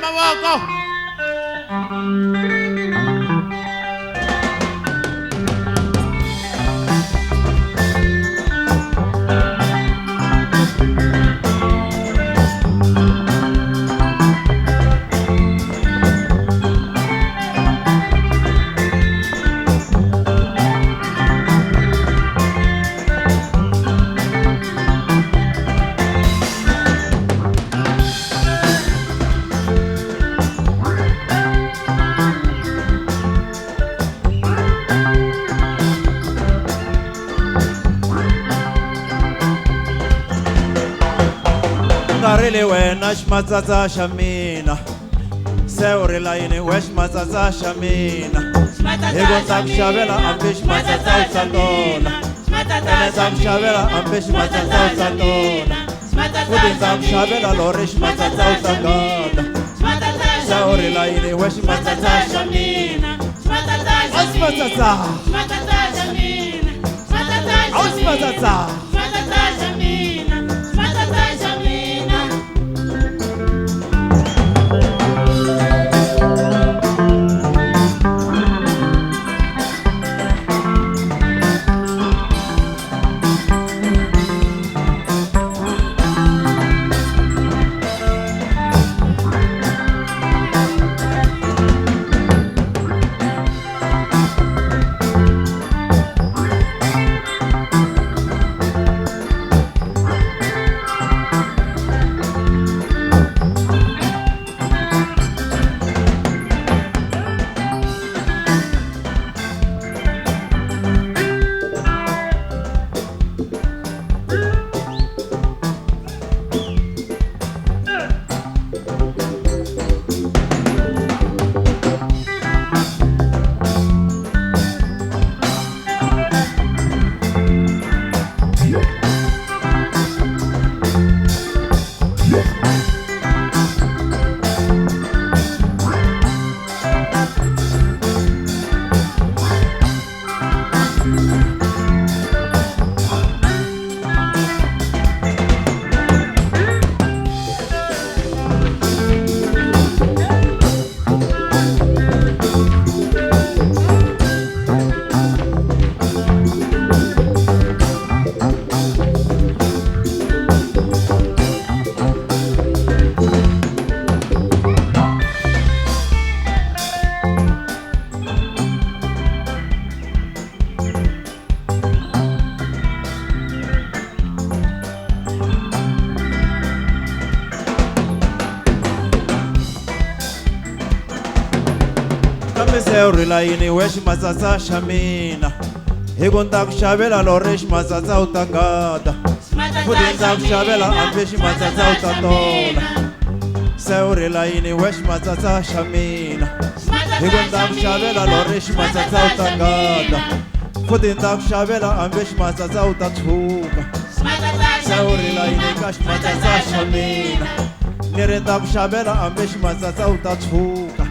amaboko. Ngarile wena shmatsatsa shamina Seurila yini wesh matsatsa shamina Ego takshavela ambish matsatsa usatona Ene takshavela ambish matsatsa usatona Kudin takshavela lorish matsatsa usagada Seurila yini wesh matsatsa shamina Aus matsatsa Aus matsatsa Seurila yini wesh matsatsa shamina Ego takshavela lorish matsatsa utagada Kudin takshavela ambish matsatsa usatona Seurila yini wesh matsatsa shamina Ego takshavela lorish matsatsa utagada Kudin takshavela ambish matsatsa utatsuka Seurila yini kash matsatsa shamina Nire takshavela ambish matsatsa utatsuka